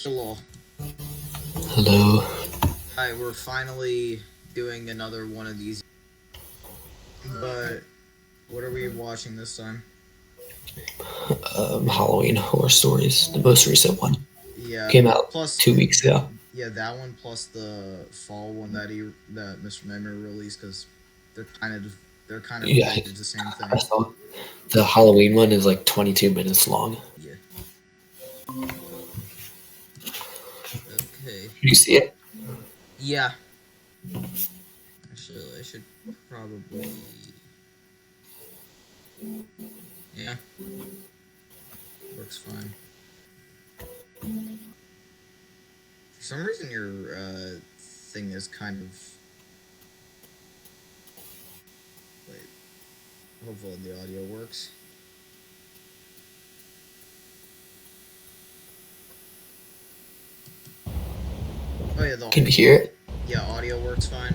Hello. Hello. Hi, we're finally doing another one of these. But what are we watching this time? Halloween Horror Stories, the most recent one. Yeah, Came out plus 2 weeks ago. yeah, that one plus the fall one that Mr. Nightmare released because they're kind of Yeah, related to the same I thing. saw the Halloween one is like 22 minutes long. Yeah. Okay. Did you see it? Yeah. Actually, I should probably. Yeah, works fine. For some reason, your thing is kind of. Wait. Hopefully, the audio works. Oh yeah, Can you hear it? audio works fine.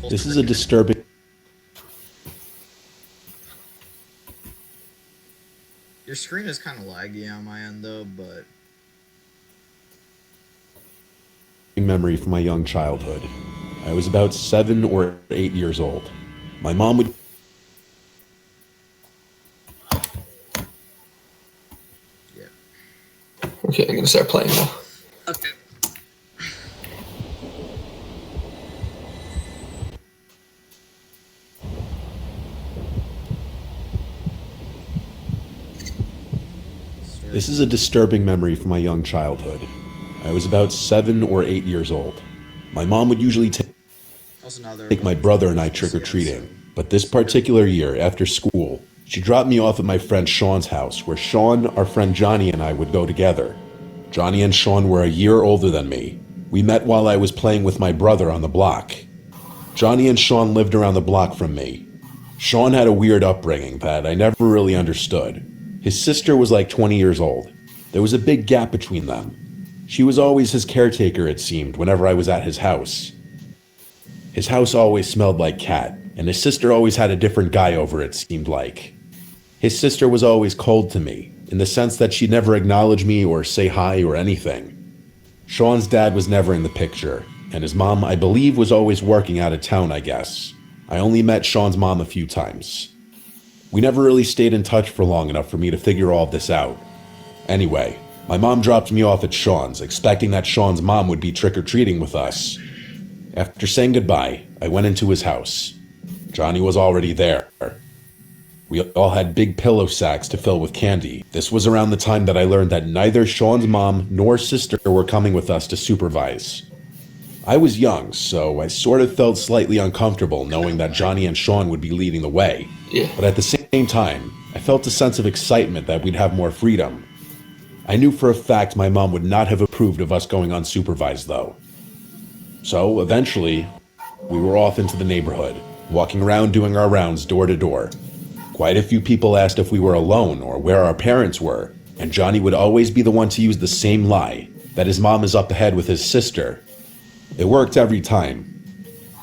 Full This is a screen. disturbing Your screen is kind of laggy on my end though, but memory from my young childhood. I was about 7 or 8 years old. My mom would yeah. Okay, I'm gonna start playing now. Okay. This is a disturbing memory from my young childhood. I was about 7 or 8 years old. My mom would usually Also, now there are a take my bunch of brother and people I to trick or see us, so treating, but this particular year, after school, she dropped me off at my friend Sean's house, where Sean, our friend Johnny, and I would go together. Johnny and Sean were a year older than me. We met while I was playing with my brother on the block. Johnny and Sean lived around the block from me. Sean had a weird upbringing that I never really understood. His sister was like 20 years old. There was a big gap between them. She was always his caretaker, it seemed, whenever I was at his house. His house always smelled like cat, and his sister always had a different guy over, it seemed like. His sister was always cold to me, in the sense that she'd never acknowledge me or say hi or anything. Sean's dad was never in the picture, and his mom, I believe, was always working out of town, I guess. I only met Sean's mom a few times. We never really stayed in touch for long enough for me to figure all of this out. Anyway, my mom dropped me off at Sean's, expecting that Sean's mom would be trick-or-treating with us. After saying goodbye, I went into his house. Johnny was already there. We all had big pillow sacks to fill with candy. This was around the time that I learned that neither Sean's mom nor sister were coming with us to supervise. I was young, so I sort of felt slightly uncomfortable knowing that Johnny and Sean would be leading the way. Yeah. But at the same time, I felt a sense of excitement that we'd have more freedom. I knew for a fact my mom would not have approved of us going unsupervised, though. So, eventually, we were off into the neighborhood, walking around doing our rounds door to door. Quite a few people asked if we were alone or where our parents were, and Johnny would always be the one to use the same lie, that his mom is up ahead with his sister. It worked every time.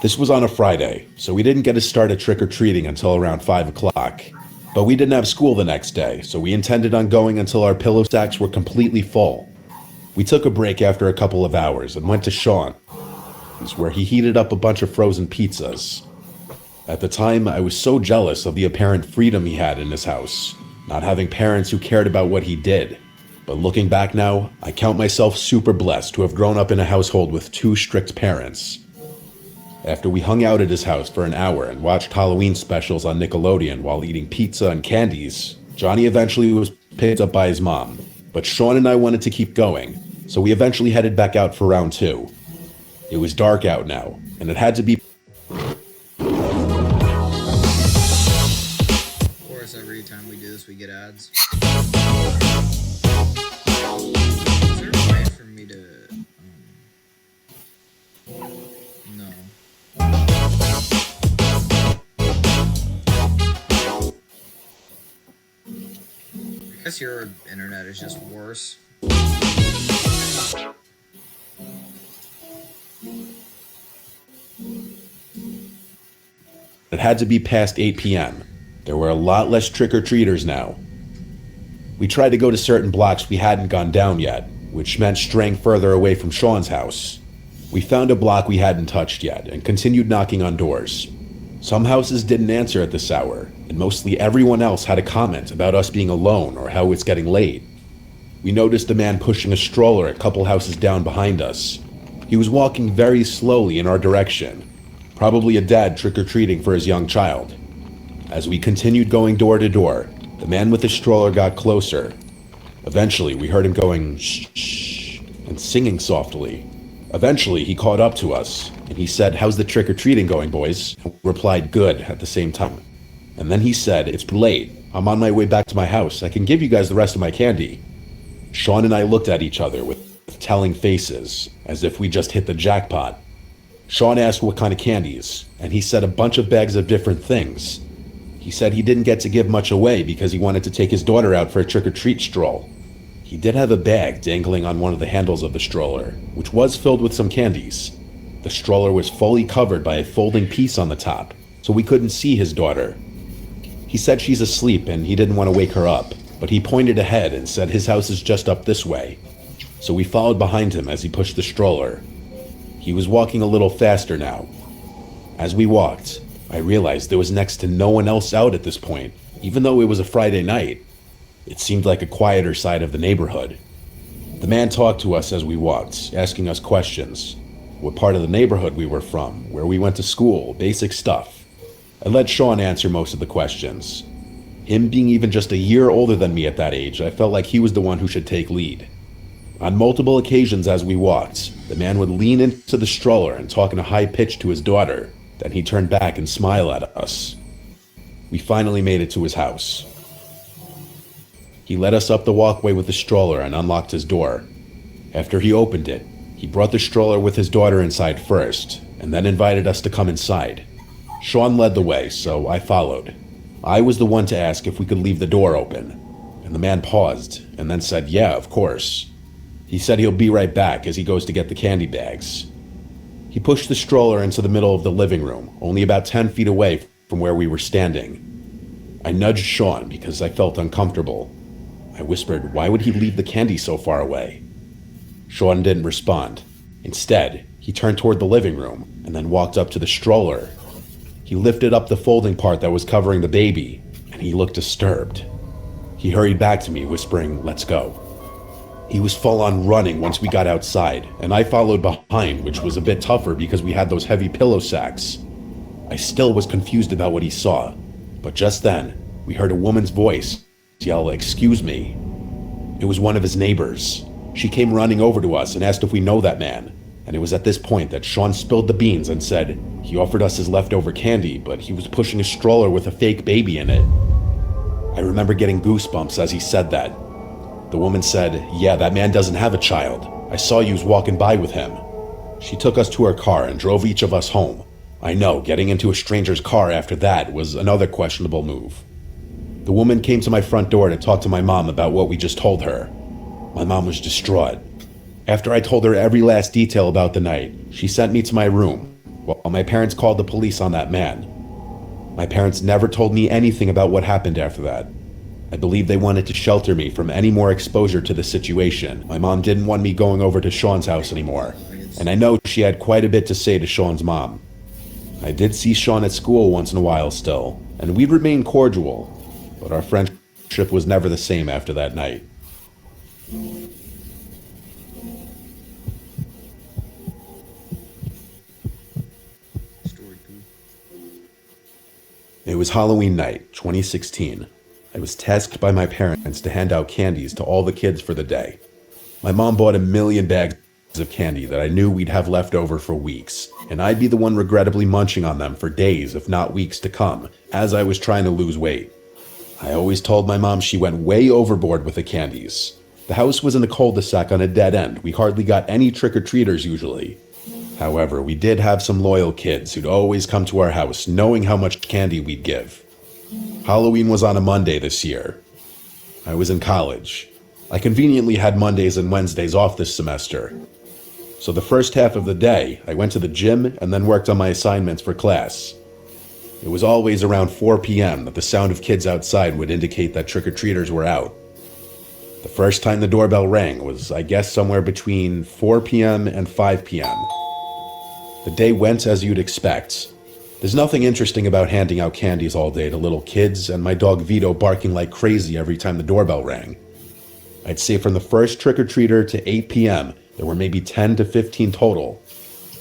This was on a Friday, so we didn't get to start at trick-or-treating until around 5 o'clock. But we didn't have school the next day, so we intended on going until our pillow sacks were completely full. We took a break after a couple of hours and went to Sean's, where he heated up a bunch of frozen pizzas. At the time, I was so jealous of the apparent freedom he had in his house, not having parents who cared about what he did. But looking back now, I count myself super blessed to have grown up in a household with two strict parents. After we hung out at his house for an hour and watched Halloween specials on Nickelodeon while eating pizza and candies, Johnny eventually was picked up by his mom. But Sean and I wanted to keep going, so we eventually headed back out for round 2. It was dark out now, and it had to be. of course, every time we do this, we get ads. Is there a way for me to? No. I guess your internet is just worse. It had to be past 8 p.m. There were a lot less trick-or-treaters now. We tried to go to certain blocks we hadn't gone down yet, which meant straying further away from Sean's house. We found a block we hadn't touched yet and continued knocking on doors. Some houses didn't answer at this hour, and mostly everyone else had a comment about us being alone or how it's getting late. We noticed a man pushing a stroller a couple houses down behind us. He was walking very slowly in our direction, probably a dad trick-or-treating for his young child. As we continued going door to door, the man with the stroller got closer. Eventually, we heard him going shh, shh, and singing softly. Eventually, he caught up to us, and he said, "How's the trick-or-treating going, boys?" And we replied, "Good," at the same time. And then he said, "It's late. I'm on my way back to my house. I can give you guys the rest of my candy." Sean and I looked at each other with telling faces, as if we just hit the jackpot. Sean asked what kind of candies, and he said a bunch of bags of different things. He said he didn't get to give much away because he wanted to take his daughter out for a trick-or-treat stroll. He did have a bag dangling on one of the handles of the stroller, which was filled with some candies. The stroller was fully covered by a folding piece on the top, so we couldn't see his daughter. He said she's asleep and he didn't want to wake her up, but he pointed ahead and said his house is just up this way. So we followed behind him as he pushed the stroller. He was walking a little faster now. As we walked, I realized there was next to no one else out at this point, even though it was a Friday night. It seemed like a quieter side of the neighborhood. The man talked to us as we walked, asking us questions. What part of the neighborhood we were from, where we went to school, basic stuff. I let Sean answer most of the questions. Him being even just a year older than me at that age, I felt like he was the one who should take lead. On multiple occasions as we walked, the man would lean into the stroller and talk in a high pitch to his daughter. Then he'd turn back and smile at us. We finally made it to his house. He led us up the walkway with the stroller and unlocked his door. After he opened it, he brought the stroller with his daughter inside first, and then invited us to come inside. Sean led the way, so I followed. I was the one to ask if we could leave the door open, and the man paused, and then said, "Yeah, of course." He said he'll be right back as he goes to get the candy bags. He pushed the stroller into the middle of the living room, only about 10 feet away from where we were standing. I nudged Sean because I felt uncomfortable. I whispered, "Why would he leave the candy so far away?" Sean didn't respond. Instead, he turned toward the living room and then walked up to the stroller. He lifted up the folding part that was covering the baby, and he looked disturbed. He hurried back to me, whispering, "Let's go." He was full on running once we got outside, and I followed behind, which was a bit tougher because we had those heavy pillow sacks. I still was confused about what he saw, but just then, we heard a woman's voice yell, "Excuse me." It was one of his neighbors. She came running over to us and asked if we know that man, and it was at this point that Sean spilled the beans and said he offered us his leftover candy, but he was pushing a stroller with a fake baby in it. I remember getting goosebumps as he said that. The woman said, "Yeah, that man doesn't have a child. I saw you walking by with him." She took us to her car and drove each of us home. I know, getting into a stranger's car after that was another questionable move. The woman came to my front door to talk to my mom about what we just told her. My mom was distraught. After I told her every last detail about the night, she sent me to my room, while my parents called the police on that man. My parents never told me anything about what happened after that. I believe they wanted to shelter me from any more exposure to the situation. My mom didn't want me going over to Sean's house anymore, and I know she had quite a bit to say to Sean's mom. I did see Sean at school once in a while still, and we'd remain cordial, but our friendship was never the same after that night. It was Halloween night, 2016. I was tasked by my parents to hand out candies to all the kids for the day. My mom bought 1,000,000 bags of candy that I knew we'd have left over for weeks, and I'd be the one regrettably munching on them for days, if not weeks to come, as I was trying to lose weight. I always told my mom she went way overboard with the candies. The house was in a cul-de-sac on a dead end. We hardly got any trick-or-treaters usually. However, we did have some loyal kids who'd always come to our house knowing how much candy we'd give. Halloween was on a Monday this year. I was in college. I conveniently had Mondays and Wednesdays off this semester. So the first half of the day, I went to the gym and then worked on my assignments for class. It was always around 4 p.m. that the sound of kids outside would indicate that trick-or-treaters were out. The first time the doorbell rang was, I guess, somewhere between 4 p.m. and 5 p.m. The day went as you'd expect. There's nothing interesting about handing out candies all day to little kids and my dog Vito barking like crazy every time the doorbell rang. I'd say from the first trick-or-treater to 8 p.m., there were maybe 10 to 15 total.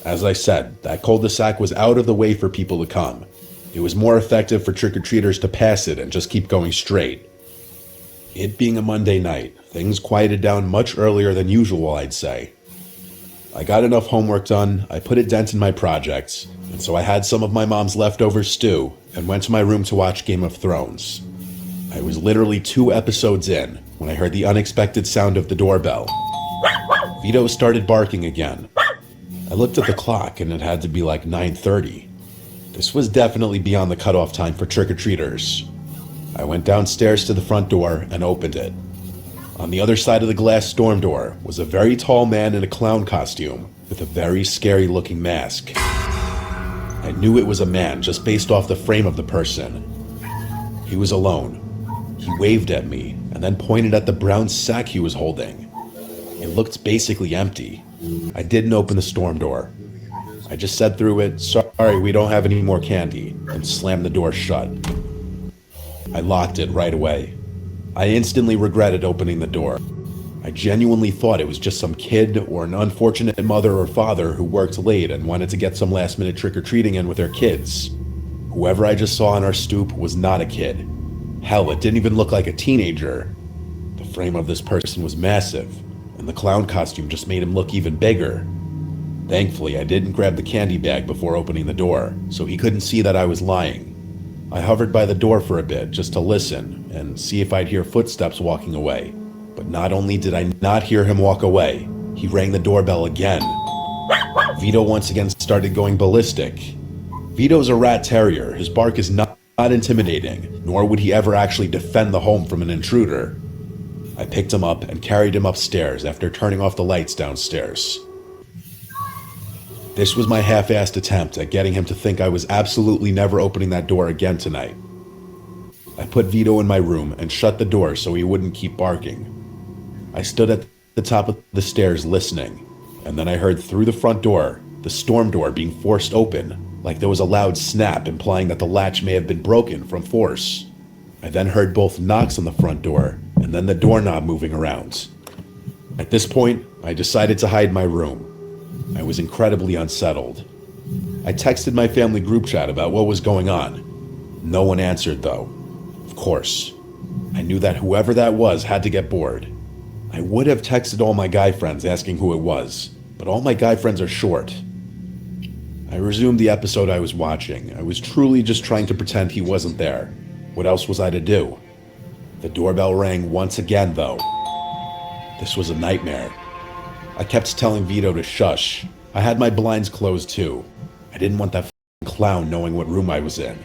As I said, that cul-de-sac was out of the way for people to come. It was more effective for trick-or-treaters to pass it and just keep going straight. It being a Monday night, things quieted down much earlier than usual, I'd say. I got enough homework done, I put a dent in my projects, and so I had some of my mom's leftover stew and went to my room to watch Game of Thrones. I was literally 2 episodes in when I heard the unexpected sound of the doorbell. Vito started barking again. I looked at the clock and it had to be like 9:30. This was definitely beyond the cutoff time for trick-or-treaters. I went downstairs to the front door and opened it. On the other side of the glass storm door was a very tall man in a clown costume with a very scary-looking mask. I knew it was a man just based off the frame of the person. He was alone. He waved at me and then pointed at the brown sack he was holding. It looked basically empty. I didn't open the storm door. I just said through it, "Sorry, we don't have any more candy," and slammed the door shut. I locked it right away. I instantly regretted opening the door. I genuinely thought it was just some kid or an unfortunate mother or father who worked late and wanted to get some last-minute trick-or-treating in with their kids. Whoever I just saw on our stoop was not a kid. Hell, it didn't even look like a teenager. The frame of this person was massive, and the clown costume just made him look even bigger. Thankfully, I didn't grab the candy bag before opening the door, so he couldn't see that I was lying. I hovered by the door for a bit just to listen and see if I'd hear footsteps walking away. But not only did I not hear him walk away, he rang the doorbell again. Vito once again started going ballistic. Vito's a rat terrier. His bark is not intimidating, nor would he ever actually defend the home from an intruder. I picked him up and carried him upstairs after turning off the lights downstairs. This was my half-assed attempt at getting him to think I was absolutely never opening that door again tonight. I put Vito in my room and shut the door so he wouldn't keep barking. I stood at the top of the stairs listening, and then I heard through the front door, the storm door being forced open, like there was a loud snap implying that the latch may have been broken from force. I then heard both knocks on the front door, and then the doorknob moving around. At this point, I decided to hide my room. I was incredibly unsettled. I texted my family group chat about what was going on. No one answered, though. Of course. I knew that whoever that was had to get bored. I would have texted all my guy friends asking who it was, but all my guy friends are short. I resumed the episode I was watching. I was truly just trying to pretend he wasn't there. What else was I to do? The doorbell rang once again, though. This was a nightmare. I kept telling Vito to shush. I had my blinds closed too. I didn't want that clown knowing what room I was in.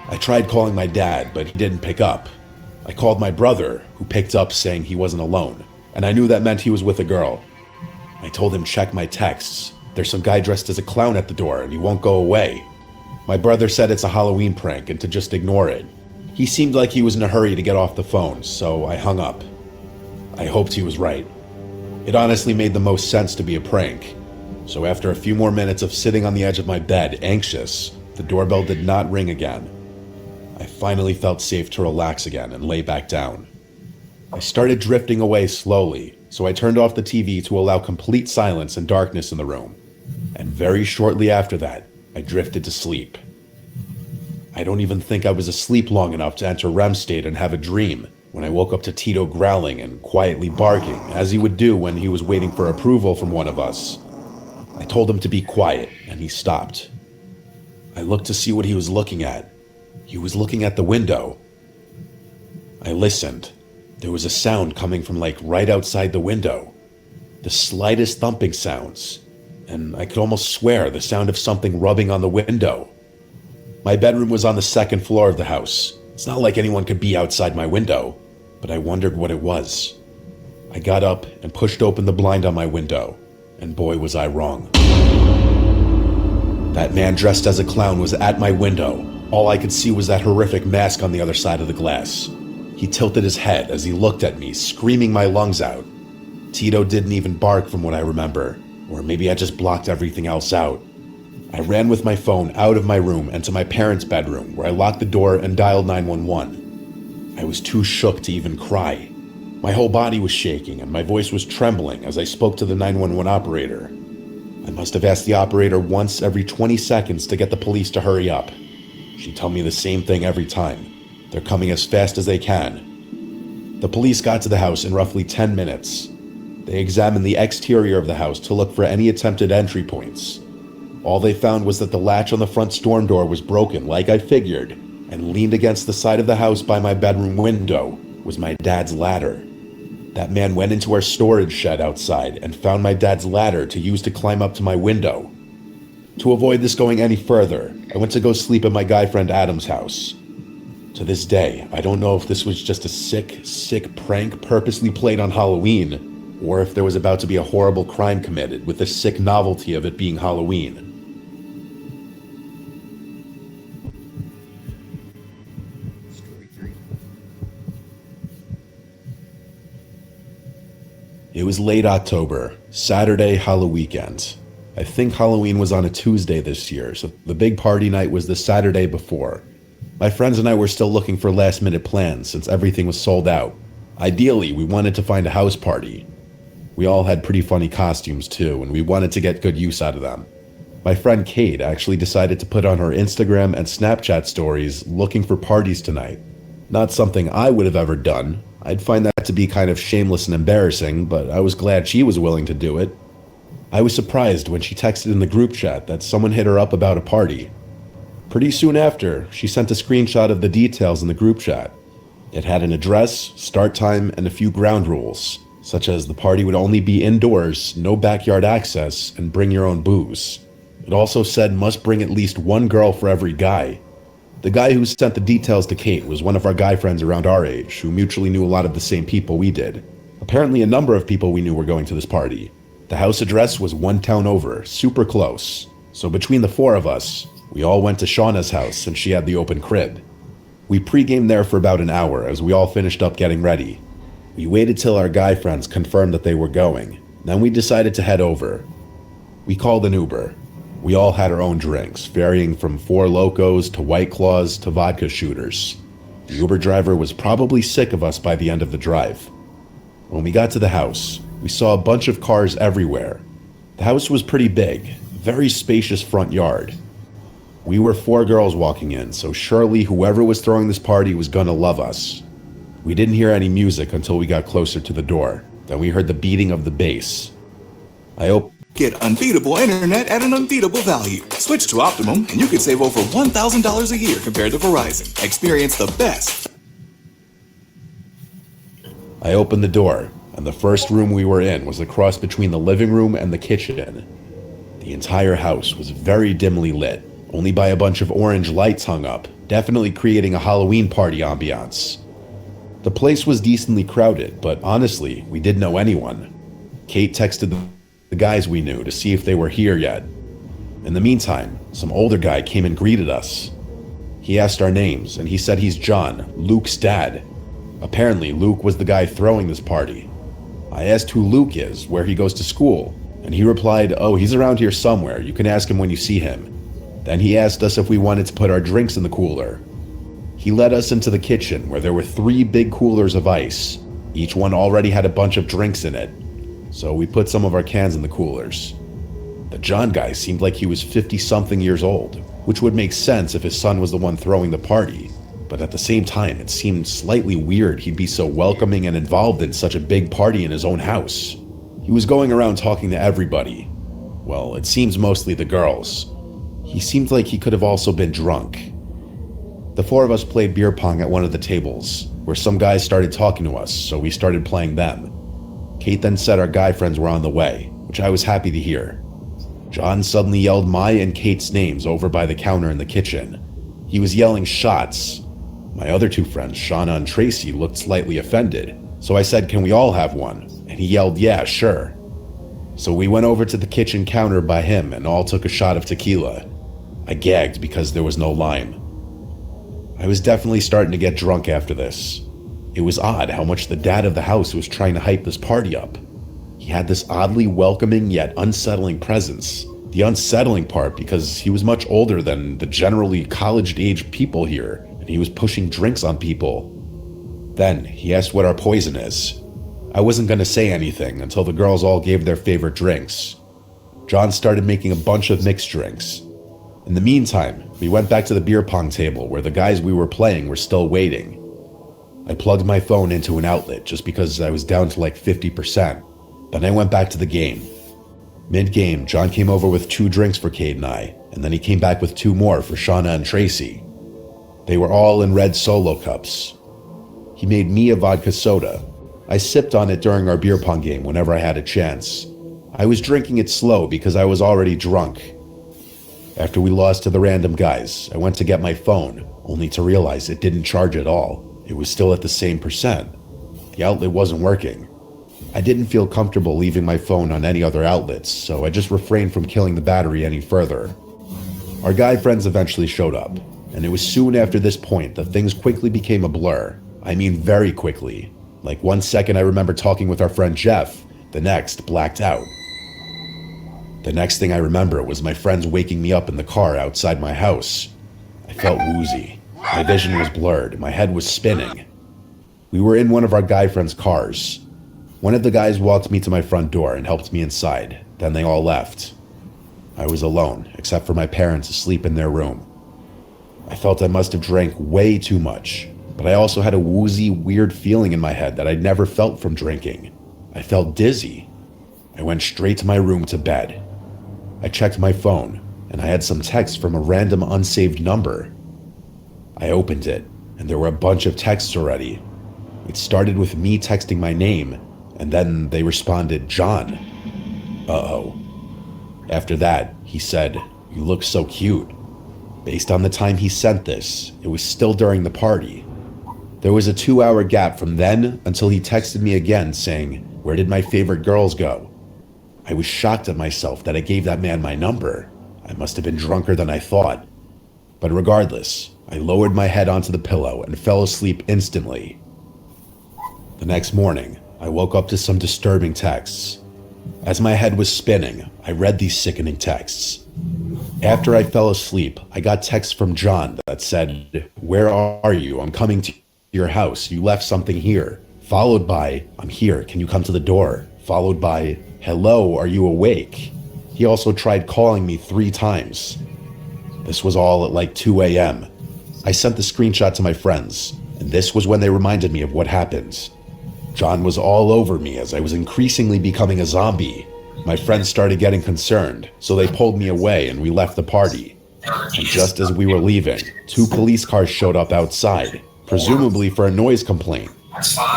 I tried calling my dad, but he didn't pick up. I called my brother, who picked up saying he wasn't alone, and I knew that meant he was with a girl. I told him check my texts. There's some guy dressed as a clown at the door and he won't go away. My brother said it's a Halloween prank and to just ignore it. He seemed like he was in a hurry to get off the phone, so I hung up. I hoped he was right. It honestly made the most sense to be a prank. So after a few more minutes of sitting on the edge of my bed, anxious, the doorbell did not ring again. I finally felt safe to relax again and lay back down. I started drifting away slowly, so I turned off the TV to allow complete silence and darkness in the room. And very shortly after that, I drifted to sleep. I don't even think I was asleep long enough to enter REM state and have a dream when I woke up to Tito growling and quietly barking, as he would do when he was waiting for approval from one of us. I told him to be quiet, and he stopped. I looked to see what he was looking at. He was looking at the window. I listened. There was a sound coming from right outside the window. The slightest thumping sounds, and I could almost swear the sound of something rubbing on the window. My bedroom was on the second floor of the house. It's not like anyone could be outside my window, but I wondered what it was. I got up and pushed open the blind on my window, and boy was I wrong. That man dressed as a clown was at my window. All I could see was that horrific mask on the other side of the glass. He tilted his head as he looked at me, screaming my lungs out. Tito didn't even bark from what I remember, or maybe I just blocked everything else out. I ran with my phone out of my room and to my parents' bedroom, where I locked the door and dialed 911. I was too shook to even cry. My whole body was shaking and my voice was trembling as I spoke to the 911 operator. I must have asked the operator once every 20 seconds to get the police to hurry up. She'd tell me the same thing every time. They're coming as fast as they can. The police got to the house in roughly 10 minutes. They examined the exterior of the house to look for any attempted entry points. All they found was that the latch on the front storm door was broken, like I figured, and leaned against the side of the house by my bedroom window was my dad's ladder. That man went into our storage shed outside and found my dad's ladder to use to climb up to my window. To avoid this going any further, I went to go sleep at my guy friend Adam's house. To this day, I don't know if this was just a sick prank purposely played on Halloween, or if there was about to be a horrible crime committed with the sick novelty of it being Halloween. Story 3. It was late October, Saturday, Halloween weekend. I think Halloween was on a Tuesday this year, so the big party night was the Saturday before. My friends and I were still looking for last-minute plans since everything was sold out. Ideally, we wanted to find a house party. We all had pretty funny costumes too, and we wanted to get good use out of them. My friend Kate actually decided to put on her Instagram and Snapchat stories looking for parties tonight. Not something I would have ever done. I'd find that to be kind of shameless and embarrassing, but I was glad she was willing to do it. I was surprised when she texted in the group chat that someone hit her up about a party. Pretty soon after, she sent a screenshot of the details in the group chat. It had an address, start time, and a few ground rules, such as the party would only be indoors, no backyard access, and bring your own booze. It also said must bring at least one girl for every guy. The guy who sent the details to Kate was one of our guy friends around our age, who mutually knew a lot of the same people we did. Apparently a number of people we knew were going to this party. The house address was one town over, super close. So between the four of us, we all went to Shauna's house since she had the open crib. We pre-gamed there for about an hour as we all finished up getting ready. We waited till our guy friends confirmed that they were going. Then we decided to head over. We called an Uber. We all had our own drinks, varying from Four Locos to White Claws to vodka shooters. The Uber driver was probably sick of us by the end of the drive. When we got to the house, we saw a bunch of cars everywhere. The house was pretty big, very spacious front yard. We were four girls walking in, so surely whoever was throwing this party was gonna love us. We didn't hear any music until we got closer to the door. Then we heard the beating of the bass. Get unbeatable internet at an unbeatable value. Switch to Optimum and you could save over $1,000 a year compared to Verizon. Experience the best. I opened the door, and the first room we were in was a cross between the living room and the kitchen. The entire house was very dimly lit, only by a bunch of orange lights hung up, definitely creating a Halloween party ambiance. The place was decently crowded, but honestly, we didn't know anyone. Kate texted the guys we knew to see if they were here yet. In the meantime, some older guy came and greeted us. He asked our names, and he said he's John, Luke's dad. Apparently, Luke was the guy throwing this party. I asked who Luke is, where he goes to school, and he replied, "Oh, he's around here somewhere, you can ask him when you see him." Then he asked us if we wanted to put our drinks in the cooler. He led us into the kitchen where there were 3 big coolers of ice. Each one already had a bunch of drinks in it. So we put some of our cans in the coolers. The John guy seemed like he was 50-something years old, which would make sense if his son was the one throwing the party. But at the same time, it seemed slightly weird he'd be so welcoming and involved in such a big party in his own house. He was going around talking to everybody. Well, it seems mostly the girls. He seemed like he could have also been drunk. The 4 of us played beer pong at one of the tables, where some guys started talking to us, so we started playing them. Kate then said our guy friends were on the way, which I was happy to hear. John suddenly yelled my and Kate's names over by the counter in the kitchen. He was yelling shots. My other 2 friends, Shauna and Tracy, looked slightly offended, so I said, "Can we all have one?" And he yelled, "Yeah, sure." So we went over to the kitchen counter by him and all took a shot of tequila. I gagged because there was no lime. I was definitely starting to get drunk after this. It was odd how much the dad of the house was trying to hype this party up. He had this oddly welcoming yet unsettling presence. The unsettling part because he was much older than the generally college-aged people here, and he was pushing drinks on people. Then he asked what our poison is. I wasn't going to say anything until the girls all gave their favorite drinks. John started making a bunch of mixed drinks. In the meantime, we went back to the beer pong table where the guys we were playing were still waiting. I plugged my phone into an outlet just because I was down to like 50%. Then I went back to the game. Mid-game, John came over with 2 drinks for Cade and I, and then he came back with 2 more for Shauna and Tracy. They were all in red Solo cups. He made me a vodka soda. I sipped on it during our beer pong game whenever I had a chance. I was drinking it slow because I was already drunk. After we lost to the random guys, I went to get my phone, only to realize it didn't charge at all. It was still at the same percent. The outlet wasn't working. I didn't feel comfortable leaving my phone on any other outlets, so I just refrained from killing the battery any further. Our guy friends eventually showed up, and it was soon after this point that things quickly became a blur. I mean very quickly. Like 1 second I remember talking with our friend Jeff, the next blacked out. The next thing I remember was my friends waking me up in the car outside my house. I felt woozy. My vision was blurred, my head was spinning. We were in one of our guy friends' cars. One of the guys walked me to my front door and helped me inside. Then they all left. I was alone, except for my parents asleep in their room. I felt I must have drank way too much, but I also had a woozy, weird feeling in my head that I'd never felt from drinking. I felt dizzy. I went straight to my room to bed. I checked my phone, and I had some text from a random unsaved number. I opened it, and there were a bunch of texts already. It started with me texting my name, and then they responded, John. Uh-oh. After that, he said, "You look so cute." Based on the time he sent this, it was still during the party. There was a 2-hour gap from then until he texted me again saying, "Where did my favorite girls go?" I was shocked at myself that I gave that man my number. I must have been drunker than I thought. But regardless, I lowered my head onto the pillow and fell asleep instantly. The next morning, I woke up to some disturbing texts. As my head was spinning, I read these sickening texts. After I fell asleep, I got texts from John that said, "Where are you? I'm coming to your house. You left something here." Followed by, "I'm here. Can you come to the door?" Followed by, "Hello, are you awake?" He also tried calling me 3 times. This was all at like 2 a.m. I sent the screenshot to my friends, and this was when they reminded me of what happened. John was all over me as I was increasingly becoming a zombie. My friends started getting concerned, so they pulled me away and we left the party. And just as we were leaving, 2 police cars showed up outside, presumably for a noise complaint.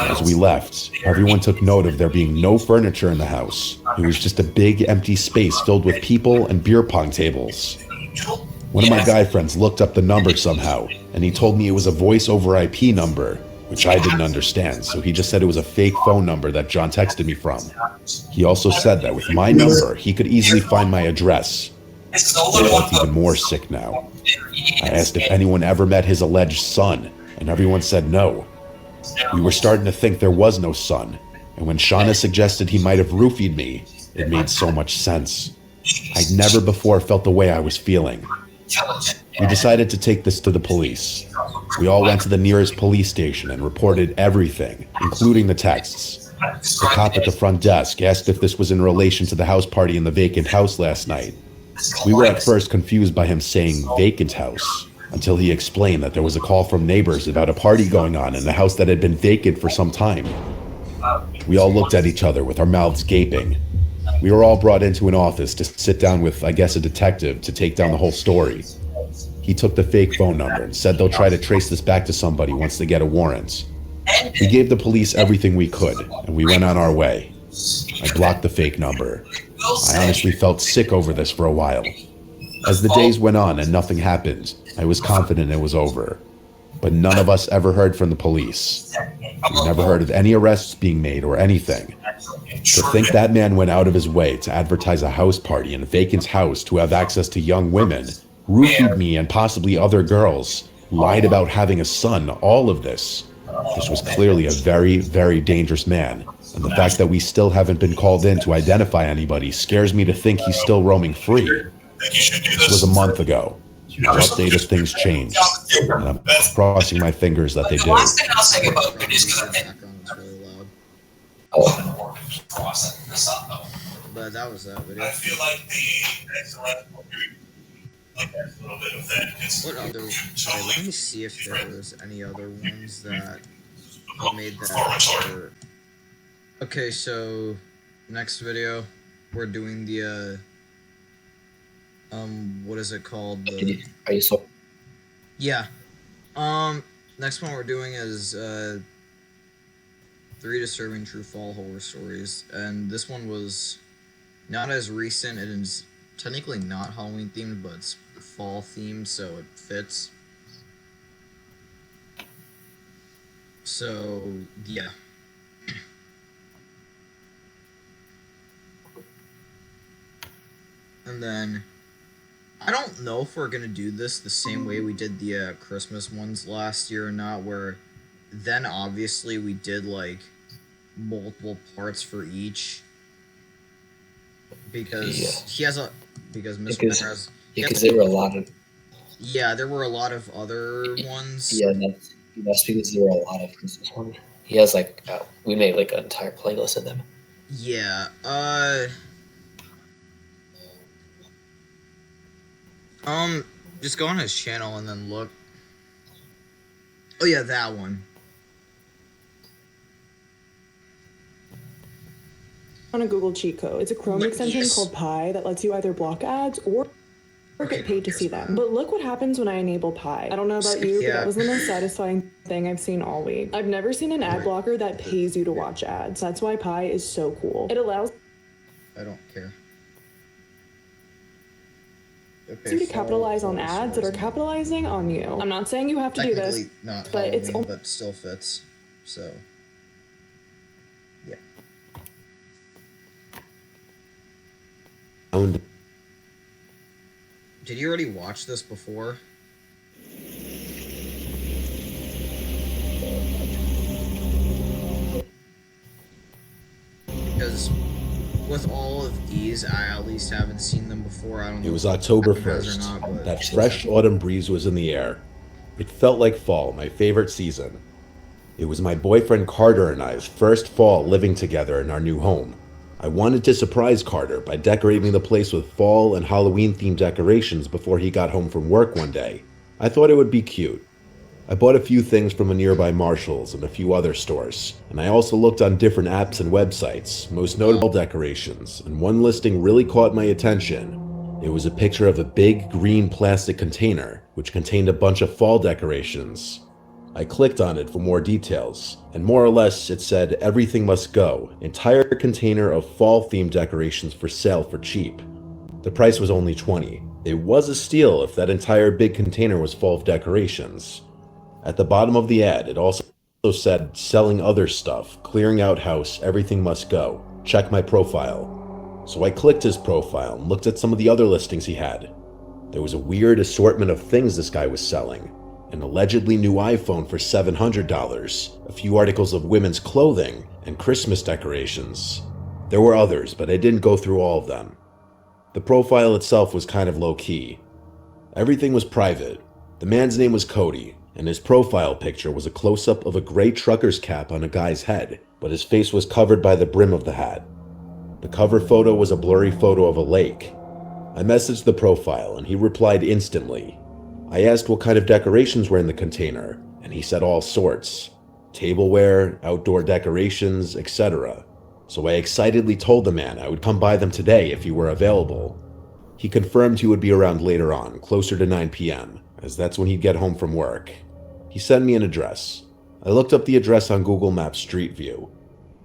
As we left, everyone took note of there being no furniture in the house. It was just a big empty space filled with people and beer pong tables. One of my guy friends looked up the number somehow, and he told me it was a voice over IP number, which I didn't understand, so he just said it was a fake phone number that John texted me from. He also said that with my number, he could easily find my address. I felt even more sick now. I asked if anyone ever met his alleged son, and everyone said no. We were starting to think there was no son, and when Shauna suggested he might have roofied me, it made so much sense. I'd never before felt the way I was feeling. We decided to take this to the police. We all went to the nearest police station and reported everything, including the texts. The cop at the front desk asked if this was in relation to the house party in the vacant house last night. We were at first confused by him saying vacant house, until he explained that there was a call from neighbors about a party going on in the house that had been vacant for some time. We all looked at each other with our mouths gaping. We were all brought into an office to sit down with, I guess, a detective to take down the whole story. He took the fake phone number and said they'll try to trace this back to somebody once they get a warrant. We gave the police everything we could, and we went on our way. I blocked the fake number. I honestly felt sick over this for a while. As the days went on and nothing happened, I was confident it was over. But none of us ever heard from the police. We never heard of any arrests being made or anything. To think that man went out of his way to advertise a house party in a vacant house to have access to young women, roofied me and possibly other girls, lied about having a son, all of this. This was clearly a very, very dangerous man, and the fact that we still haven't been called in to identify anybody scares me to think he's still roaming free. This was a month ago. How updated things changed, and I'm crossing my fingers that they do. The last thing I'll say about it is Your because background was really loud. oh, processing this up though. But that was that video. I feel like the excellent like a little bit of that. What other? Okay, let me see if there was any other ones that made that. Okay, so next video, we're doing the what is it called? Are you so? Yeah. Next one we're doing is 3 disturbing true fall horror stories, and this one was not as recent. It is technically not Halloween themed, but it's fall themed, so it fits. So yeah. And then I don't know if we're gonna do this the same way we did the Christmas ones last year or not, where then obviously we did like multiple parts for each, because he has a because Mr. Benner has Because there were a lot of there were a lot of other ones. yeah, that's because there were a lot of Christmas ones. He has like we made like an entire playlist of them. Yeah. Just go on his channel and then look. Oh yeah, that one. On a Google cheat code. It's a Chrome extension called Pi that lets you either block ads or get paid to see them. But look what happens when I enable Pi. I don't know about you, but that was the most satisfying thing I've seen all week. I've never seen an ad blocker that pays you to watch ads. That's why Pi is so cool. It allows I don't care. you to capitalize on ads that are capitalizing on you. I'm not saying you have to do this, not but Halloween, it's but still fits. So yeah. Did you already watch this before? Because with all of these, I at least haven't seen them before. I don't know. It was October if it has or 1st. not, but- That fresh autumn breeze was in the air. It felt like fall, my favorite season. It was my boyfriend Carter and I's first fall living together in our new home. I wanted to surprise Carter by decorating the place with fall and Halloween themed decorations before he got home from work one day. I thought it would be cute. I bought a few things from a nearby Marshall's and a few other stores, and I also looked on different apps and websites, most notable decorations, and one listing really caught my attention. It was a picture of a big green plastic container, which contained a bunch of fall decorations. I clicked on it for more details, and more or less it said everything must go, entire container of fall themed decorations for sale for cheap. The price was only $20. It was a steal if that entire big container was full of decorations. At the bottom of the ad, it also said, selling other stuff, clearing out house, everything must go. Check my profile. So I clicked his profile and looked at some of the other listings he had. There was a weird assortment of things this guy was selling. An allegedly new iPhone for $700, a few articles of women's clothing, and Christmas decorations. There were others, but I didn't go through all of them. The profile itself was kind of low-key. Everything was private. The man's name was Cody, and his profile picture was a close-up of a gray trucker's cap on a guy's head, but his face was covered by the brim of the hat. The cover photo was a blurry photo of a lake. I messaged the profile, and he replied instantly. I asked what kind of decorations were in the container, and he said all sorts. Tableware, outdoor decorations, etc. So I excitedly told the man I would come by them today if he were available. He confirmed he would be around later on, closer to 9 p.m., as that's when he'd get home from work. He sent me an address. I looked up the address on Google Maps Street View.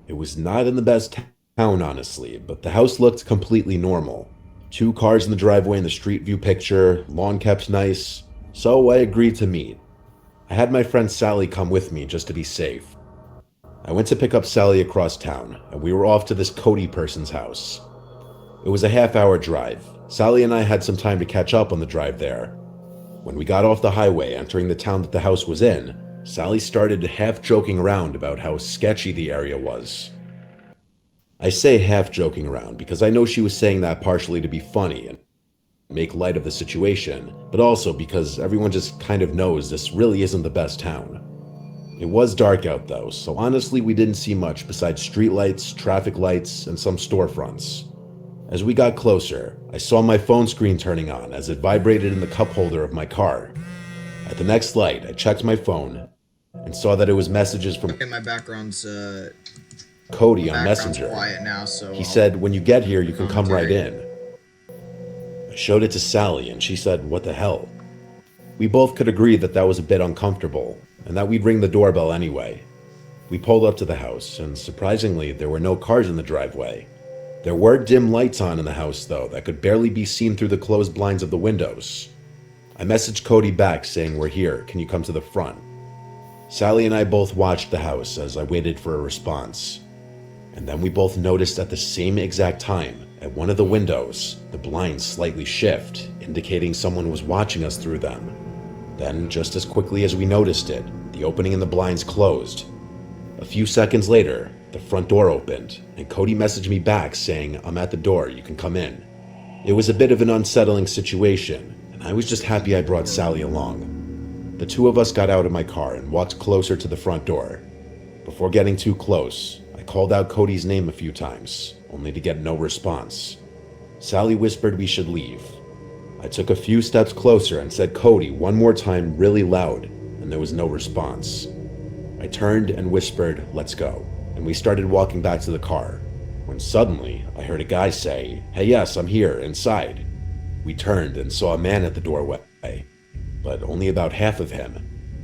It was not in the best town, honestly, but the house looked completely normal. 2 cars in the driveway in the Street View picture, lawn kept nice, so I agreed to meet. I had my friend Sally come with me just to be safe. I went to pick up Sally across town, and we were off to this Cody person's house. It was a half-hour drive. Sally and I had some time to catch up on the drive there. When we got off the highway entering the town that the house was in, Sally started half joking around about how sketchy the area was. I say half joking around because I know she was saying that partially to be funny and make light of the situation, but also because everyone just kind of knows this really isn't the best town. It was dark out though, so honestly we didn't see much besides streetlights, traffic lights, and some storefronts. As we got closer, I saw my phone screen turning on as it vibrated in the cup holder of my car. At the next light, I checked my phone and saw that it was messages from Okay, my background's Cody on Messenger. quiet now, so He said, "When you get here, you can come right in." I showed it to Sally and she said, "What the hell?" We both could agree that that was a bit uncomfortable and that we'd ring the doorbell anyway. We pulled up to the house and surprisingly, there were no cars in the driveway. There were dim lights on in the house though that could barely be seen through the closed blinds of the windows. I messaged Cody back saying, "We're here, can you come to the front?" Sally and I both watched the house as I waited for a response. And then we both noticed at the same exact time, at one of the windows, the blinds slightly shift, indicating someone was watching us through them. Then, just as quickly as we noticed it, the opening in the blinds closed. A few seconds later, the front door opened, and Cody messaged me back saying, "I'm at the door, you can come in." It was a bit of an unsettling situation, and I was just happy I brought Sally along. The two of us got out of my car and walked closer to the front door. Before getting too close, I called out Cody's name a few times, only to get no response. Sally whispered we should leave. I took a few steps closer and said "Cody" one more time really loud, and there was no response. I turned and whispered, "Let's go," and we started walking back to the car, when suddenly I heard a guy say, "Hey, yes, I'm here, inside." We turned and saw a man at the doorway, but only about half of him.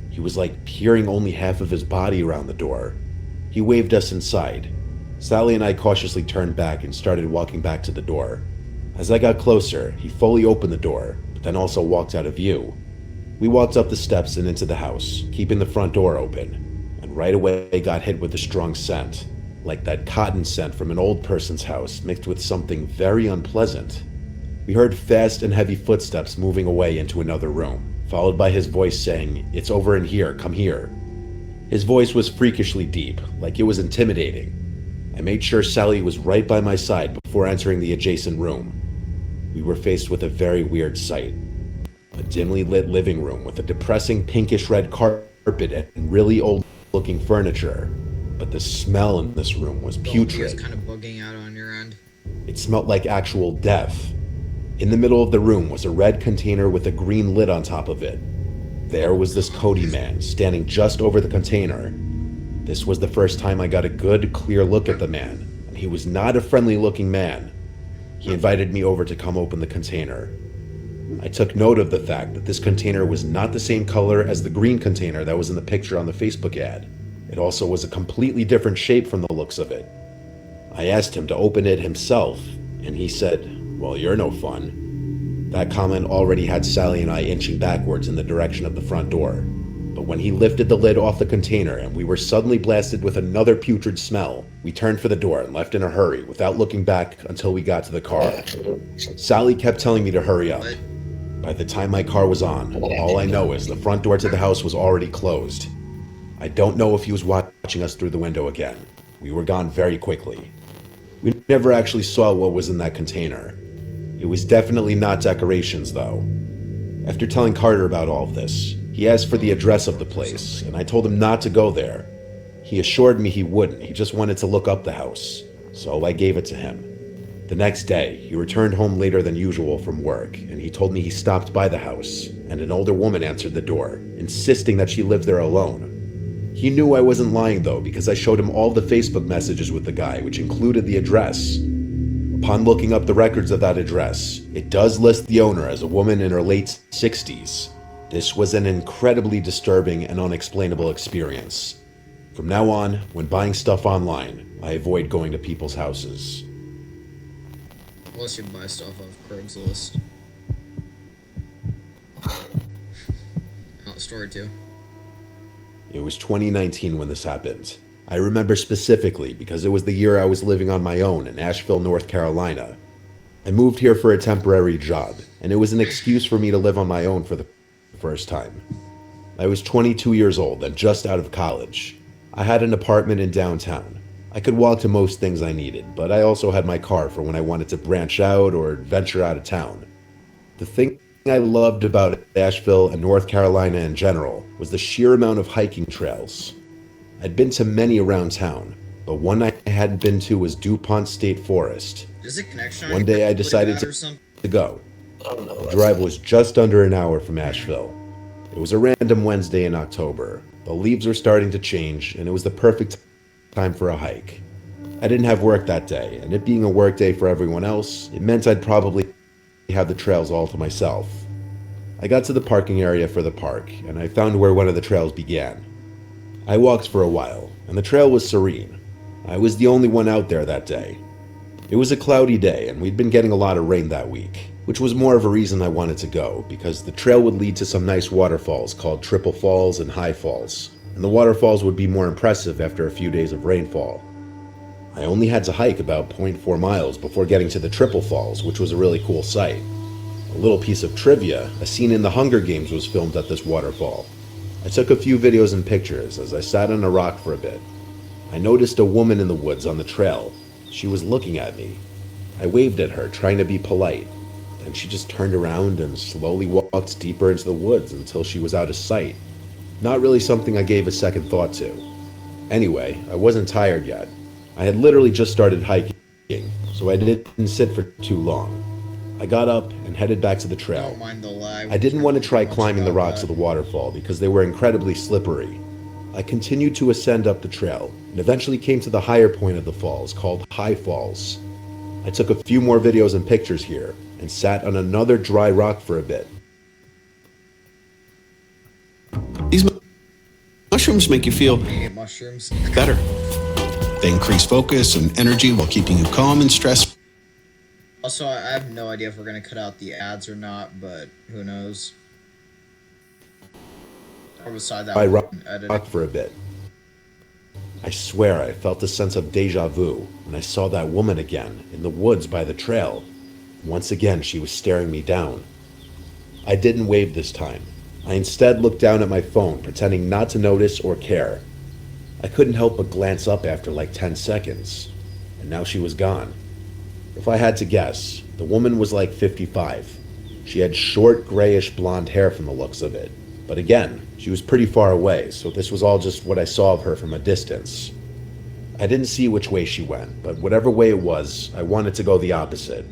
He was like peering only half of his body around the door. He waved us inside. Sally and I cautiously turned back and started walking back to the door. As I got closer, he fully opened the door, but then also walked out of view. We walked up the steps and into the house, keeping the front door open, and right away got hit with a strong scent, like that cotton scent from an old person's house mixed with something very unpleasant. We heard fast and heavy footsteps moving away into another room, followed by his voice saying, "It's over in here, come here." His voice was freakishly deep, like it was intimidating. I made sure Sally was right by my side before entering the adjacent room. We were faced with a very weird sight. A dimly lit living room with a depressing pinkish red carpet and really old looking furniture. But the smell in this room was putrid. It's kind of bugging out on your end. It smelled like actual death. In the middle of the room was a red container with a green lid on top of it. There was this Cody man standing just over the container. This was the first time I got a good, clear look at the man, and he was not a friendly looking man. He invited me over to come open the container. I took note of the fact that this container was not the same color as the green container that was in the picture on the Facebook ad. It also was a completely different shape from the looks of it. I asked him to open it himself, and he said, "Well, you're no fun." That comment already had Sally and I inching backwards in the direction of the front door. But when he lifted the lid off the container and we were suddenly blasted with another putrid smell, we turned for the door and left in a hurry without looking back until we got to the car. Sally kept telling me to hurry up. By the time my car was on, all I know is the front door to the house was already closed. I don't know if he was watching us through the window again. We were gone very quickly. We never actually saw what was in that container. It was definitely not decorations, though. After telling Carter about all of this, he asked for the address of the place, and I told him not to go there. He assured me he wouldn't, he just wanted to look up the house, so I gave it to him. The next day, he returned home later than usual from work, and he told me he stopped by the house, and an older woman answered the door, insisting that she lived there alone. He knew I wasn't lying though, because I showed him all the Facebook messages with the guy, which included the address. Upon looking up the records of that address, it does list the owner as a woman in her late 60s. This was an incredibly disturbing and unexplainable experience. From now on, when buying stuff online, I avoid going to people's houses. Unless you buy stuff off Craigslist. Story 2. It was 2019 when this happened. I remember specifically because it was the year I was living on my own in Asheville, North Carolina. I moved here for a temporary job, and it was an excuse for me to live on my own for the first time. I was 22 years old and just out of college. I had an apartment in downtown. I could walk to most things I needed, but I also had my car for when I wanted to branch out or venture out of town. The thing I loved about Asheville and North Carolina in general was the sheer amount of hiking trails. I'd been to many around town, but one I hadn't been to was DuPont State Forest. Is it connection? One day I decided to go. The drive was just under an hour from Asheville. It was a random Wednesday in October. The leaves were starting to change, and it was the perfect time for a hike. I didn't have work that day, and it being a work day for everyone else, it meant I'd probably have the trails all to myself. I got to the parking area for the park, and I found where one of the trails began. I walked for a while, and the trail was serene. I was the only one out there that day. It was a cloudy day, and we'd been getting a lot of rain that week, which was more of a reason I wanted to go, because the trail would lead to some nice waterfalls called Triple Falls and High Falls, and the waterfalls would be more impressive after a few days of rainfall. I only had to hike about 0.4 miles before getting to the Triple Falls, which was a really cool sight. A little piece of trivia, a scene in the Hunger Games was filmed at this waterfall. I took a few videos and pictures as I sat on a rock for a bit. I noticed a woman in the woods on the trail. She was looking at me. I waved at her, trying to be polite. Then she just turned around and slowly walked deeper into the woods until she was out of sight. Not really something I gave a second thought to. Anyway, I wasn't tired yet. I had literally just started hiking, so I didn't sit for too long. I got up and headed back to the trail. Don't mind the lag. I didn't want to try climbing the rocks of the waterfall because they were incredibly slippery. I continued to ascend up the trail and eventually came to the higher point of the falls called High Falls. I took a few more videos and pictures here and sat on another dry rock for a bit. These mushrooms make you feel I hate mushrooms. better. They increase focus and energy while keeping you calm and stress. Also, I have no idea if we're gonna cut out the ads or not, but who knows? Or beside that, I edit. rocked for a bit. I swear I felt a sense of deja vu when I saw that woman again in the woods by the trail. Once again, she was staring me down. I didn't wave this time. I instead looked down at my phone, pretending not to notice or care. I couldn't help but glance up after like 10 seconds, and now she was gone. If I had to guess, the woman was like 55. She had short, grayish blonde hair from the looks of it. But again, she was pretty far away, so this was all just what I saw of her from a distance. I didn't see which way she went, but whatever way it was, I wanted to go the opposite.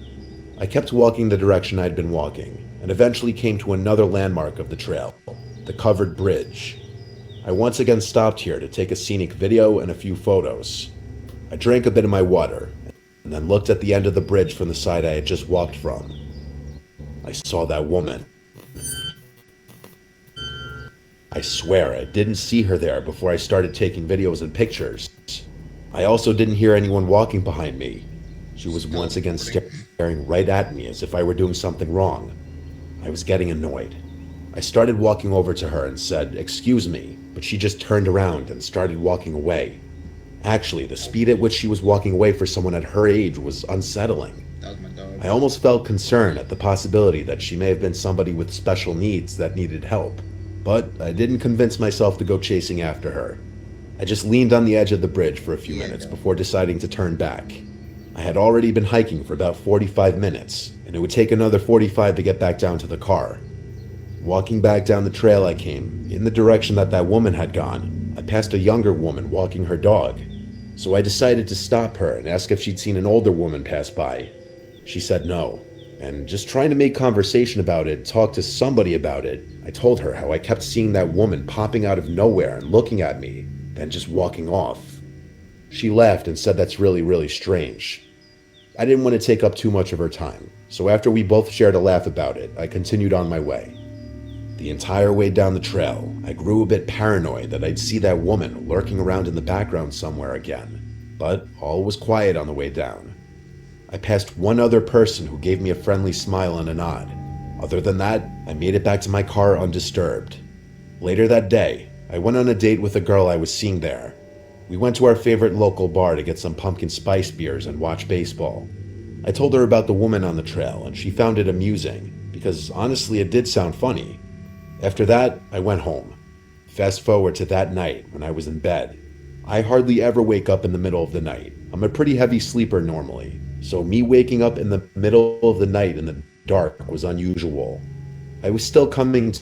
I kept walking the direction I'd been walking, and eventually came to another landmark of the trail, the covered bridge. I once again stopped here to take a scenic video and a few photos. I drank a bit of my water, and then looked at the end of the bridge from the side I had just walked from. I saw that woman. I swear I didn't see her there before I started taking videos and pictures. I also didn't hear anyone walking behind me. She was once again staring right at me as if I were doing something wrong. I was getting annoyed. I started walking over to her and said, "Excuse me," but she just turned around and started walking away. Actually, the speed at which she was walking away for someone at her age was unsettling. That was my dog. I almost felt concern at the possibility that she may have been somebody with special needs that needed help, but I didn't convince myself to go chasing after her. I just leaned on the edge of the bridge for a few minutes before deciding to turn back. I had already been hiking for about 45 minutes, and it would take another 45 to get back down to the car. Walking back down the trail I came, in the direction that woman had gone, I passed a younger woman walking her dog. So I decided to stop her and ask if she'd seen an older woman pass by. She said no, and just trying to make conversation about it, talk to somebody about it, I told her how I kept seeing that woman popping out of nowhere and looking at me, then just walking off. She laughed and said that's really strange. I didn't want to take up too much of her time, so after we both shared a laugh about it, I continued on my way. The entire way down the trail, I grew a bit paranoid that I'd see that woman lurking around in the background somewhere again, but all was quiet on the way down. I passed one other person who gave me a friendly smile and a nod. Other than that, I made it back to my car undisturbed. Later that day, I went on a date with a girl I was seeing there. We went to our favorite local bar to get some pumpkin spice beers and watch baseball. I told her about the woman on the trail, and she found it amusing, because honestly it did sound funny. After that, I went home. Fast forward to that night when I was in bed. I hardly ever wake up in the middle of the night. I'm a pretty heavy sleeper normally, so me waking up in the middle of the night in the dark was unusual. I was still coming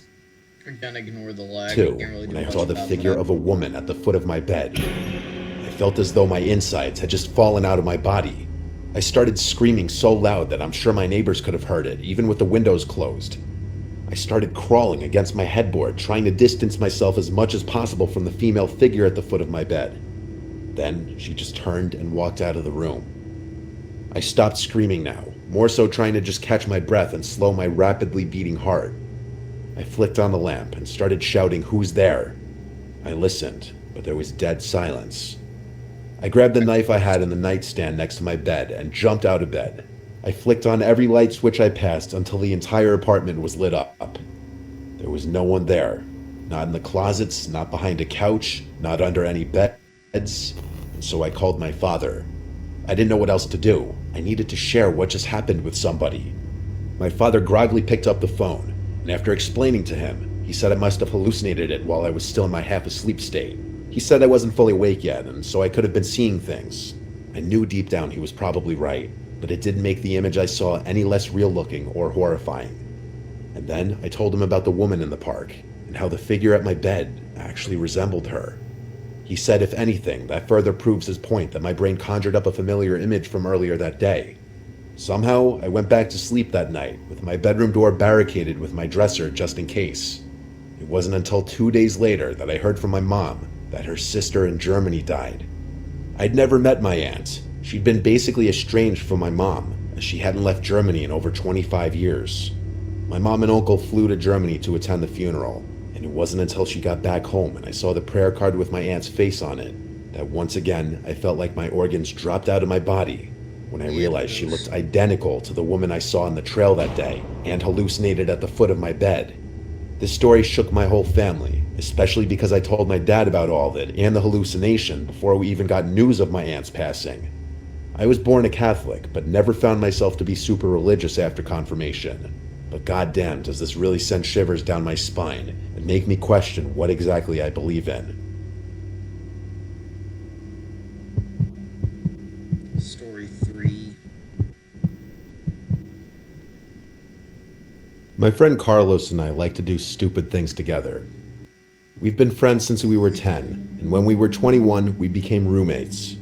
Again, ignore the lag. to You can't really do when I much saw the about figure that. of a woman at the foot of my bed. I felt as though my insides had just fallen out of my body. I started screaming so loud that I'm sure my neighbors could have heard it, even with the windows closed. I started crawling against my headboard, trying to distance myself as much as possible from the female figure at the foot of my bed. Then she just turned and walked out of the room. I stopped screaming now, more so trying to just catch my breath and slow my rapidly beating heart. I flicked on the lamp and started shouting, "Who's there?" I listened, but there was dead silence. I grabbed the knife I had in the nightstand next to my bed and jumped out of bed. I flicked on every light switch I passed until the entire apartment was lit up. There was no one there. Not in the closets, not behind a couch, not under any beds. And so I called my father. I didn't know what else to do. I needed to share what just happened with somebody. My father groggily picked up the phone, and after explaining to him, he said I must have hallucinated it while I was still in my half-asleep state. He said I wasn't fully awake yet, and so I could have been seeing things. I knew deep down he was probably right, but it didn't make the image I saw any less real-looking or horrifying. And then I told him about the woman in the park, and how the figure at my bed actually resembled her. He said, if anything, that further proves his point that my brain conjured up a familiar image from earlier that day. Somehow, I went back to sleep that night, with my bedroom door barricaded with my dresser just in case. It wasn't until 2 days later that I heard from my mom that her sister in Germany died. I'd never met my aunt. She'd been basically estranged from my mom, as she hadn't left Germany in over 25 years. My mom and uncle flew to Germany to attend the funeral, and it wasn't until she got back home and I saw the prayer card with my aunt's face on it that once again I felt like my organs dropped out of my body when I realized she looked identical to the woman I saw on the trail that day and hallucinated at the foot of my bed. This story shook my whole family, especially because I told my dad about all of it and the hallucination before we even got news of my aunt's passing. I was born a Catholic, but never found myself to be super religious after confirmation. But goddamn, does this really send shivers down my spine and make me question what exactly I believe in. Story 3. My friend Carlos and I like to do stupid things together. We've been friends since we were 10, and when we were 21, we became roommates.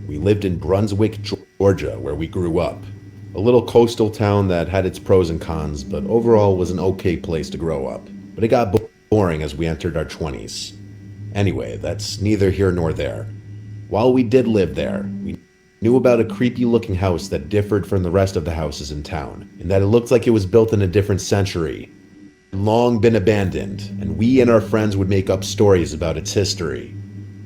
We lived in Brunswick, Georgia, where we grew up. A little coastal town that had its pros and cons, but overall was an okay place to grow up. But it got boring as we entered our 20s. Anyway, that's neither here nor there. While we did live there, we knew about a creepy-looking house that differed from the rest of the houses in town, in that it looked like it was built in a different century. It had long been abandoned, and we and our friends would make up stories about its history.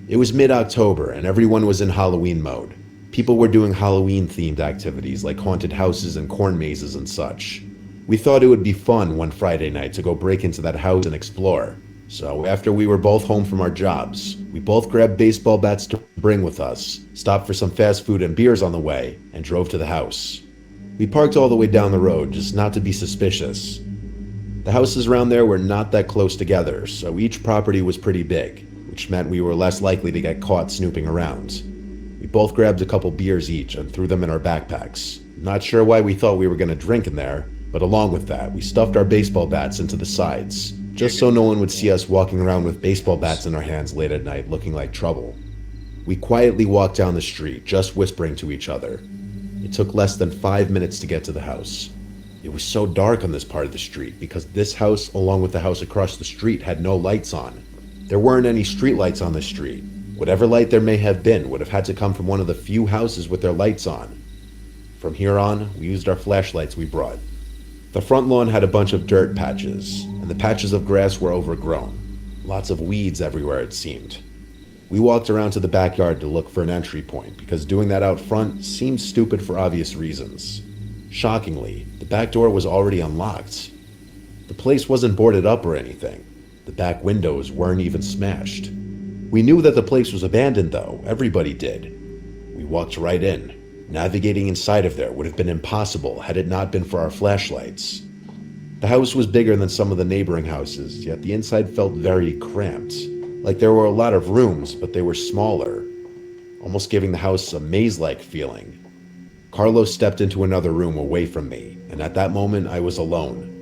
It was mid-October, and everyone was in Halloween mode. People were doing Halloween-themed activities like haunted houses and corn mazes and such. We thought it would be fun one Friday night to go break into that house and explore. So after we were both home from our jobs, we both grabbed baseball bats to bring with us, stopped for some fast food and beers on the way, and drove to the house. We parked all the way down the road just not to be suspicious. The houses around there were not that close together, so each property was pretty big, which meant we were less likely to get caught snooping around. We both grabbed a couple beers each and threw them in our backpacks. Not sure why we thought we were going to drink in there, but along with that, we stuffed our baseball bats into the sides, just so no one would see us walking around with baseball bats in our hands late at night looking like trouble. We quietly walked down the street, just whispering to each other. It took less than 5 minutes to get to the house. It was so dark on this part of the street because this house, along with the house across the street, had no lights on. There weren't any street lights on the street. Whatever light there may have been would have had to come from one of the few houses with their lights on. From here on, we used our flashlights we brought. The front lawn had a bunch of dirt patches, and the patches of grass were overgrown. Lots of weeds everywhere, it seemed. We walked around to the backyard to look for an entry point, because doing that out front seemed stupid for obvious reasons. Shockingly, the back door was already unlocked. The place wasn't boarded up or anything. The back windows weren't even smashed. We knew that the place was abandoned, though. Everybody did. We walked right in. Navigating inside of there would have been impossible had it not been for our flashlights. The house was bigger than some of the neighboring houses, yet the inside felt very cramped. Like there were a lot of rooms, but they were smaller, almost giving the house a maze-like feeling. Carlos stepped into another room away from me, and at that moment I was alone.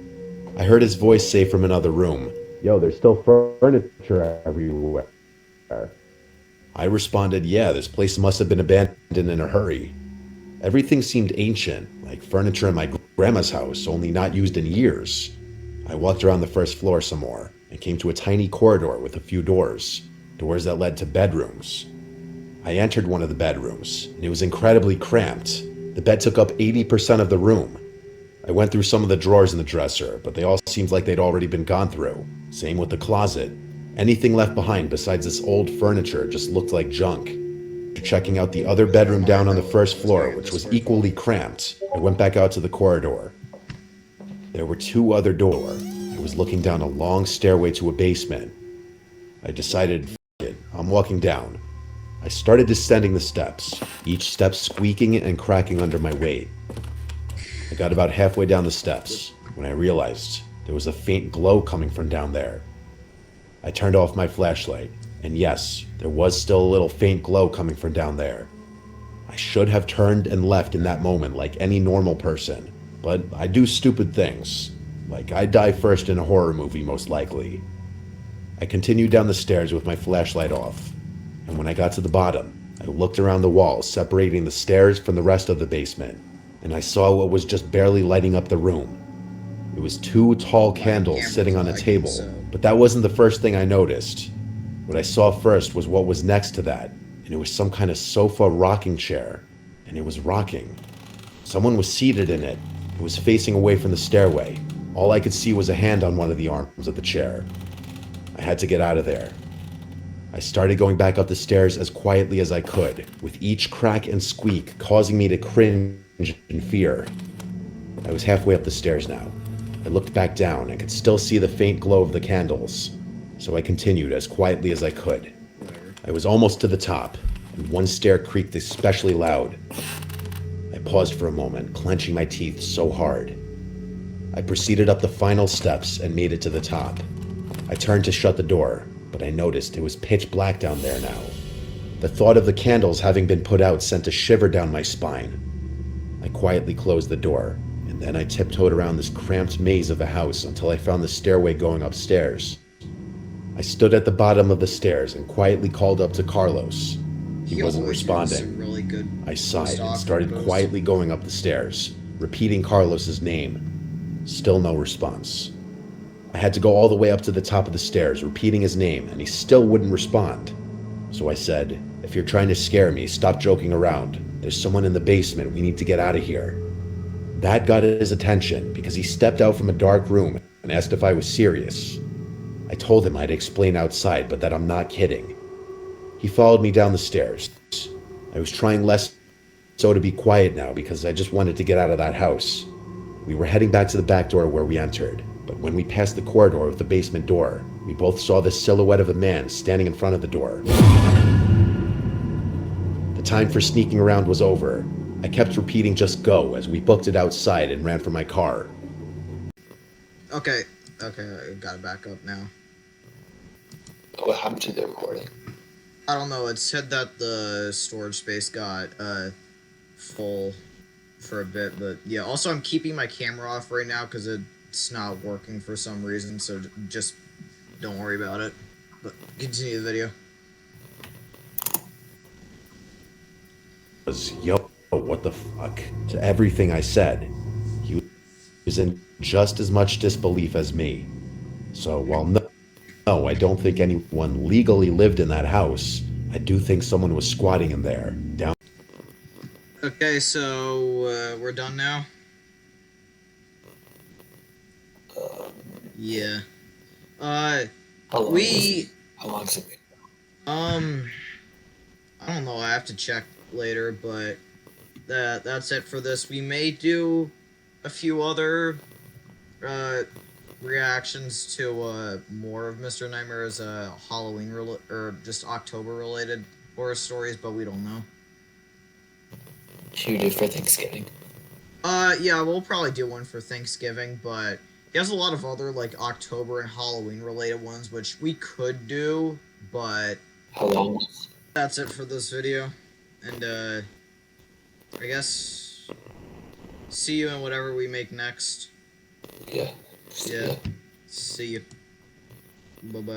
I heard his voice say from another room, "Yo, there's still furniture everywhere." I responded, "Yeah, this place must have been abandoned in a hurry." Everything seemed ancient, like furniture in my grandma's house, only not used in years. I walked around the first floor some more and came to a tiny corridor with a few doors that led to bedrooms. I entered one of the bedrooms, and it was incredibly cramped. The bed took up 80% of the room. I went through some of the drawers in the dresser, but they all seemed like they'd already been gone through. Same with the closet. Anything left behind besides this old furniture just looked like junk. After checking out the other bedroom down on the first floor, which was equally cramped, I went back out to the corridor. There were 2 other doors. I was looking down a long stairway to a basement. I decided, "F it, I'm walking down." I started descending the steps, each step squeaking and cracking under my weight. I got about halfway down the steps when I realized there was a faint glow coming from down there. I turned off my flashlight, and yes, there was still a little faint glow coming from down there. I should have turned and left in that moment like any normal person, but I do stupid things. Like I die first in a horror movie, most likely. I continued down the stairs with my flashlight off, and when I got to the bottom, I looked around the wall separating the stairs from the rest of the basement, and I saw what was just barely lighting up the room. It was 2 tall candles sitting on a table, but that wasn't the first thing I noticed. What I saw first was what was next to that, and it was some kind of sofa rocking chair, and it was rocking. Someone was seated in it. It was facing away from the stairway. All I could see was a hand on one of the arms of the chair. I had to get out of there. I started going back up the stairs as quietly as I could, with each crack and squeak causing me to cringe in fear. I was halfway up the stairs now. I looked back down and could still see the faint glow of the candles, so I continued as quietly as I could. I was almost to the top, and one stair creaked especially loud. I paused for a moment, clenching my teeth so hard. I proceeded up the final steps and made it to the top. I turned to shut the door, but I noticed it was pitch black down there now. The thought of the candles having been put out sent a shiver down my spine. I quietly closed the door, and then I tiptoed around this cramped maze of a house until I found the stairway going upstairs. I stood at the bottom of the stairs and quietly called up to Carlos. He wasn't responding. Really good I sighed and started quietly going up the stairs, repeating Carlos's name. Still no response. I had to go all the way up to the top of the stairs, repeating his name, and he still wouldn't respond. So I said, "If you're trying to scare me, stop joking around. There's someone in the basement. We need to get out of here." That got his attention because he stepped out from a dark room and asked if I was serious. I told him I'd explain outside, but that I'm not kidding. He followed me down the stairs. I was trying less so to be quiet now because I just wanted to get out of that house. We were heading back to the back door where we entered, but when we passed the corridor with the basement door, we both saw the silhouette of a man standing in front of the door. The time for sneaking around was over. I kept repeating "just go" as we booked it outside and ran for my car. Okay, I gotta back up now. What happened to the recording? I don't know, it said that the storage space got full for a bit, but yeah, also I'm keeping my camera off right now because it's not working for some reason, so just don't worry about it. But continue the video. Yo, what the fuck? To everything I said. He was in just as much disbelief as me. So while no, I don't think anyone legally lived in that house, I do think someone was squatting in there. Down. Okay, so we're done now? Yeah. How long has it been? I don't know, I have to check later, but that's it for this. We may do a few other reactions to more of Mr. Nightmare's Halloween or just October related horror stories, but we don't know. Should we do for Thanksgiving? Yeah, we'll probably do one for Thanksgiving, but He has a lot of other like October and Halloween related ones, which we could do, but How long? that's it for this video. And I guess see you in whatever we make next. Yeah. Yeah. See you. Bye bye.